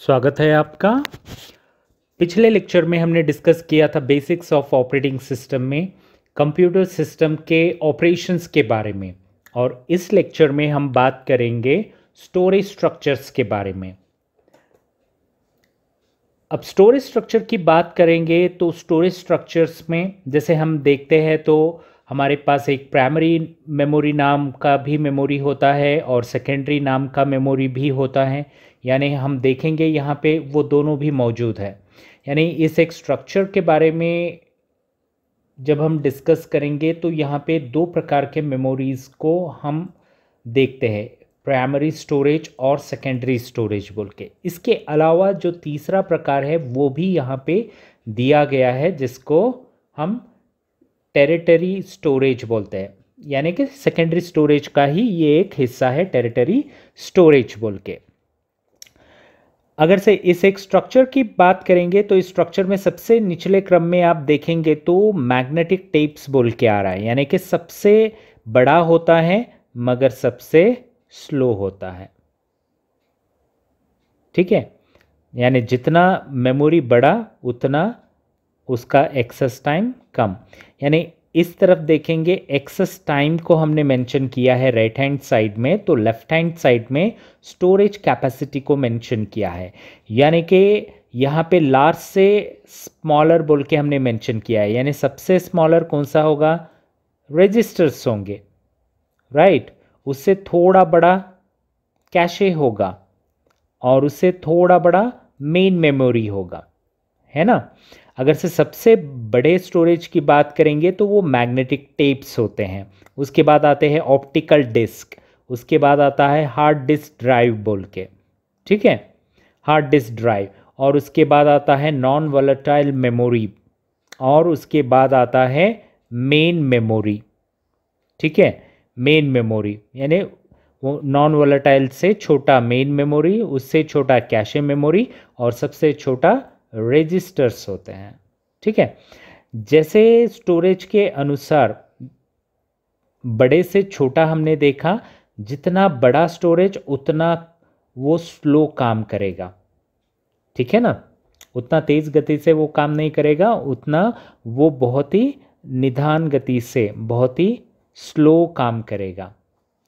स्वागत है आपका। पिछले लेक्चर में हमने डिस्कस किया था बेसिक्स ऑफ ऑपरेटिंग सिस्टम में कंप्यूटर सिस्टम के ऑपरेशंस के बारे में, और इस लेक्चर में हम बात करेंगे स्टोरेज स्ट्रक्चर्स के बारे में। अब स्टोरेज स्ट्रक्चर की बात करेंगे तो स्टोरेज स्ट्रक्चर्स में जैसे हम देखते हैं तो हमारे पास एक प्राइमरी मेमोरी नाम का भी मेमोरी होता है और सेकेंडरी नाम का मेमोरी भी होता है। यानी हम देखेंगे यहाँ पे वो दोनों भी मौजूद है। यानी इस एक स्ट्रक्चर के बारे में जब हम डिस्कस करेंगे तो यहाँ पे दो प्रकार के मेमोरीज़ को हम देखते हैं, प्राइमरी स्टोरेज और सेकेंडरी स्टोरेज बोल के। इसके अलावा जो तीसरा प्रकार है वो भी यहाँ पे दिया गया है, जिसको हम टेरिटरी स्टोरेज बोलते हैं। यानी कि सेकेंडरी स्टोरेज का ही ये एक हिस्सा है, टेरिटरी स्टोरेज बोल के। अगर से इस एक स्ट्रक्चर की बात करेंगे तो इस स्ट्रक्चर में सबसे निचले क्रम में आप देखेंगे तो मैग्नेटिक टेप्स बोल के आ रहा है। यानी कि सबसे बड़ा होता है मगर सबसे स्लो होता है। ठीक है, यानी जितना मेमोरी बड़ा उतना उसका एक्सेस टाइम कम। यानी इस तरफ देखेंगे एक्सेस टाइम को हमने मेंशन किया है राइट हैंड साइड में, तो लेफ्ट हैंड साइड में स्टोरेज कैपेसिटी को मेंशन किया है। यानी कि यहाँ पे लार्ज से स्मॉलर बोल के हमने मेंशन किया है। यानी सबसे स्मॉलर कौन सा होगा? रजिस्टर्स होंगे, राइट। उससे थोड़ा बड़ा कैशे होगा और उससे थोड़ा बड़ा मेन मेमोरी होगा, है ना। अगर से सबसे बड़े स्टोरेज की बात करेंगे तो वो मैग्नेटिक टेप्स होते हैं। उसके बाद आते हैं ऑप्टिकल डिस्क, उसके बाद आता है हार्ड डिस्क ड्राइव बोल के, ठीक है, हार्ड डिस्क ड्राइव। और उसके बाद आता है नॉन वोलेटाइल मेमोरी, और उसके बाद आता है मेन मेमोरी। ठीक है, मेन मेमोरी यानी वो नॉन वोलेटाइल से छोटा मेन मेमोरी, उससे छोटा कैशे मेमोरी, और सबसे छोटा रजिस्टर्स होते हैं। ठीक है, जैसे स्टोरेज के अनुसार बड़े से छोटा हमने देखा, जितना बड़ा स्टोरेज उतना वो स्लो काम करेगा। ठीक है ना, उतना तेज गति से वो काम नहीं करेगा, उतना वो बहुत ही निदान गति से बहुत ही स्लो काम करेगा।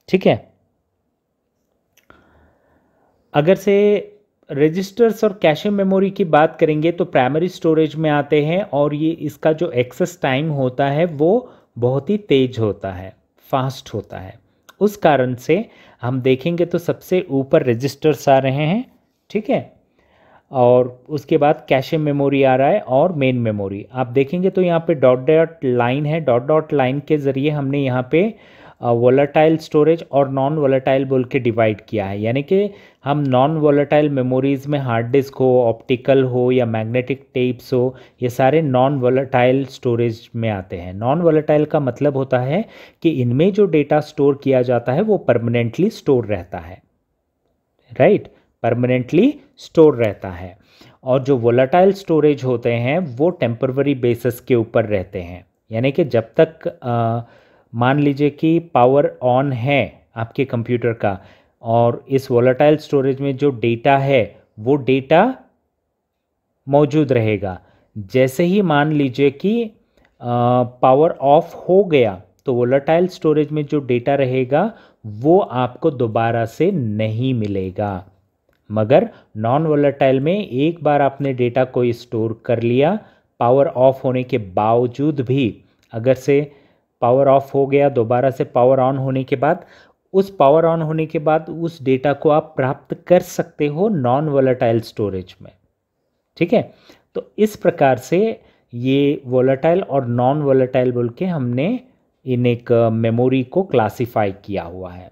ठीक है, अगर से रजिस्टर्स और कैशे मेमोरी की बात करेंगे तो प्राइमरी स्टोरेज में आते हैं, और ये इसका जो एक्सेस टाइम होता है वो बहुत ही तेज होता है, फास्ट होता है। उस कारण से हम देखेंगे तो सबसे ऊपर रजिस्टर्स आ रहे हैं, ठीक है, और उसके बाद कैशे मेमोरी आ रहा है और मेन मेमोरी। आप देखेंगे तो यहाँ पे डॉट डॉट लाइन है, डॉट डॉट लाइन के ज़रिए हमने यहाँ पे वोलेटाइल स्टोरेज और नॉन वोलेटाइल बोल के डिवाइड किया है। यानी कि हम नॉन वोलेटाइल मेमोरीज़ में हार्ड डिस्क हो, ऑप्टिकल हो या मैग्नेटिक टेप्स हो, ये सारे नॉन वोलेटाइल स्टोरेज में आते हैं। नॉन वोलेटाइल का मतलब होता है कि इनमें जो डेटा स्टोर किया जाता है वो परमानेंटली स्टोर रहता है, राइट, परमानेंटली स्टोर रहता है। और जो वोलेटाइल स्टोरेज होते हैं वो टेम्पररी बेसिस के ऊपर रहते हैं। यानी कि जब तक मान लीजिए कि पावर ऑन है आपके कंप्यूटर का, और इस वोलेटाइल स्टोरेज में जो डेटा है वो डेटा मौजूद रहेगा। जैसे ही मान लीजिए कि पावर ऑफ हो गया तो वोलेटाइल स्टोरेज में जो डेटा रहेगा वो आपको दोबारा से नहीं मिलेगा। मगर नॉन वोलेटाइल में एक बार आपने डेटा को स्टोर कर लिया, पावर ऑफ होने के बावजूद भी, अगर से पावर ऑफ हो गया दोबारा से पावर ऑन होने के बाद, उस पावर ऑन होने के बाद उस डेटा को आप प्राप्त कर सकते हो नॉन वोलेटाइल स्टोरेज में। ठीक है, तो इस प्रकार से ये वोलेटाइल और नॉन वोलेटाइल बोल के हमने इन एक मेमोरी को क्लासिफाई किया हुआ है।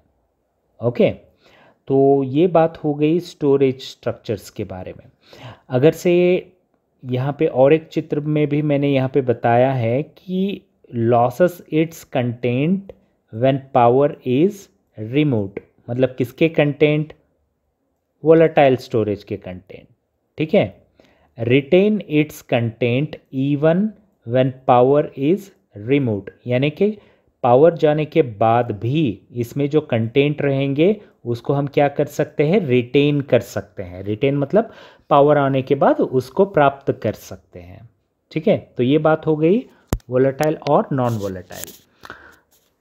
ओके, तो ये बात हो गई स्टोरेज स्ट्रक्चर्स के बारे में। अगर से यहाँ पे और एक चित्र में भी मैंने यहाँ पे बताया है कि losses its content when power is removed, मतलब किसके कंटेंट? वोलेटाइल स्टोरेज के कंटेंट। ठीक है, retain its content even when power is removed, यानी कि पावर जाने के बाद भी इसमें जो कंटेंट रहेंगे उसको हम क्या कर सकते हैं, रिटेन कर सकते हैं। रिटेन मतलब पावर आने के बाद उसको प्राप्त कर सकते हैं। ठीक है, तो ये बात हो गई वोलेटाइल और नॉन वोलेटाइल।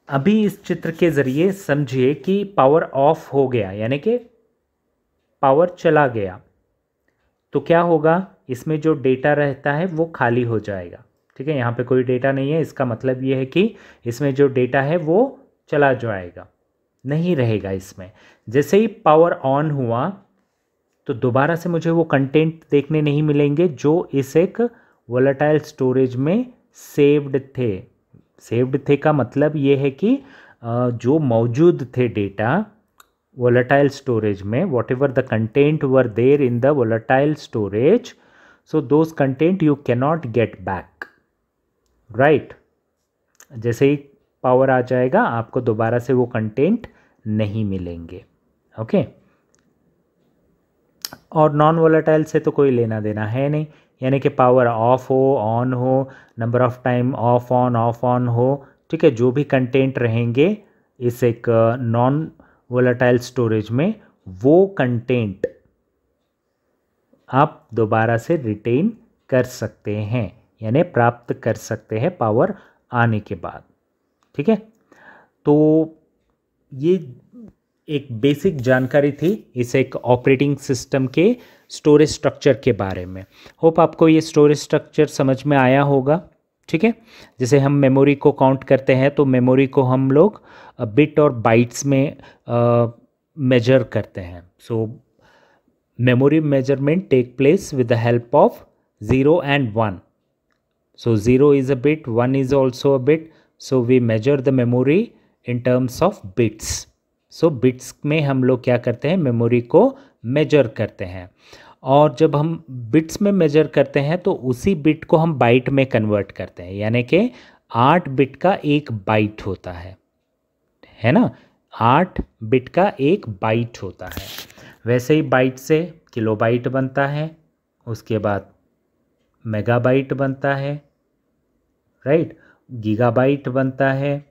अभी इस चित्र के ज़रिए समझिए कि पावर ऑफ हो गया यानी कि पावर चला गया तो क्या होगा, इसमें जो डेटा रहता है वो खाली हो जाएगा। ठीक है, यहाँ पे कोई डेटा नहीं है, इसका मतलब ये है कि इसमें जो डेटा है वो चला जाएगा, नहीं रहेगा इसमें। जैसे ही पावर ऑन हुआ तो दोबारा से मुझे वो कंटेंट देखने नहीं मिलेंगे जो इस एक वोलेटाइल स्टोरेज में सेव्ड थे। सेव्ड थे का मतलब ये है कि जो मौजूद थे डेटा volatile storage में, whatever the content were there in the volatile storage, so those content you cannot get back, right? जैसे ही पावर आ जाएगा आपको दोबारा से वो कंटेंट नहीं मिलेंगे। ओके, और नॉन वोलेटाइल से तो कोई लेना देना है नहीं, यानी कि पावर ऑफ हो ऑन हो, number of time of on हो, ठीक है, जो भी कंटेंट रहेंगे इस एक नॉन वोलेटाइल स्टोरेज में वो कंटेंट आप दोबारा से रिटेन कर सकते हैं, यानी प्राप्त कर सकते हैं पावर आने के बाद। ठीक है, तो ये एक बेसिक जानकारी थी इस एक ऑपरेटिंग सिस्टम के स्टोरेज स्ट्रक्चर के बारे में। होप आपको ये स्टोरेज स्ट्रक्चर समझ में आया होगा। ठीक है, जैसे हम मेमोरी को काउंट करते हैं तो मेमोरी को हम लोग बिट और बाइट्स में मेजर करते हैं। So memory measurement take place with the help of 0 and 1. So 0 is a bit, 1 is also a bit. So we measure the memory in terms of bits. So bits में हम लोग क्या करते हैं, memory को major करते हैं। और जब हम बिट्स में मेजर करते हैं तो उसी बिट को हम बाइट में कन्वर्ट करते हैं, यानी कि 8 बिट का एक बाइट होता है ना, 8 बिट का एक बाइट होता है। वैसे ही बाइट से किलोबाइट बनता है, उसके बाद मेगाबाइट बनता है, राइट, गीगाबाइट बनता है,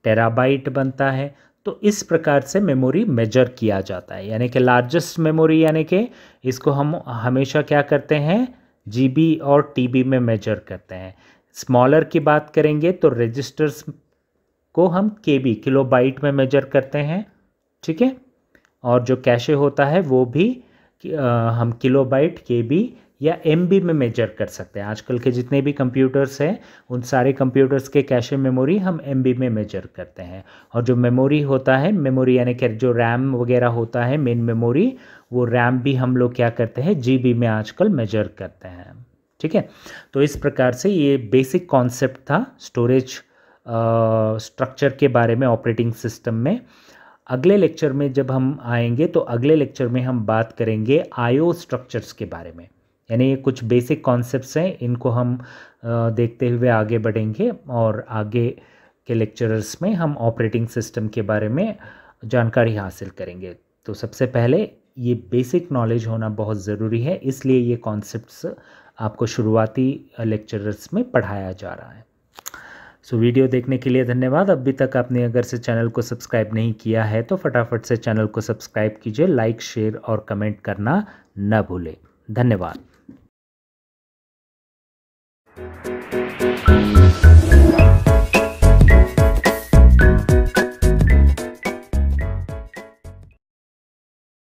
टेराबाइट बनता है। तो इस प्रकार से मेमोरी मेजर किया जाता है, यानी कि लार्जेस्ट मेमोरी, यानी कि इसको हम हमेशा क्या करते हैं, जीबी और टीबी में मेजर करते हैं। स्मॉलर की बात करेंगे तो रजिस्टर्स को हम केबी, किलोबाइट में मेजर करते हैं। ठीक है, और जो कैशे होता है वो भी हम किलोबाइट, केबी या एमबी में मेजर कर सकते हैं। आजकल के जितने भी कंप्यूटर्स हैं उन सारे कंप्यूटर्स के कैशे मेमोरी हम एमबी में मेजर करते हैं। और जो मेमोरी होता है, मेमोरी यानी कि जो रैम वगैरह होता है, मेन मेमोरी, वो रैम भी हम लोग क्या करते हैं, जीबी में आजकल मेजर करते हैं। ठीक है, तो इस प्रकार से ये बेसिक कॉन्सेप्ट था स्टोरेज स्ट्रक्चर के बारे में ऑपरेटिंग सिस्टम में। अगले लेक्चर में जब हम आएंगे तो अगले लेक्चर में हम बात करेंगे आईओ स्ट्रक्चर्स के बारे में, यानी ये कुछ बेसिक कॉन्सेप्ट्स हैं, इनको हम देखते हुए आगे बढ़ेंगे और आगे के लेक्चरर्स में हम ऑपरेटिंग सिस्टम के बारे में जानकारी हासिल करेंगे। तो सबसे पहले ये बेसिक नॉलेज होना बहुत ज़रूरी है, इसलिए ये कॉन्सेप्ट्स आपको शुरुआती लेक्चरर्स में पढ़ाया जा रहा है। सो वीडियो देखने के लिए धन्यवाद। अभी तक आपने अगर से चैनल को सब्सक्राइब नहीं किया है तो फटाफट से चैनल को सब्सक्राइब कीजिए, लाइक, शेयर और कमेंट करना न भूलें। धन्यवाद।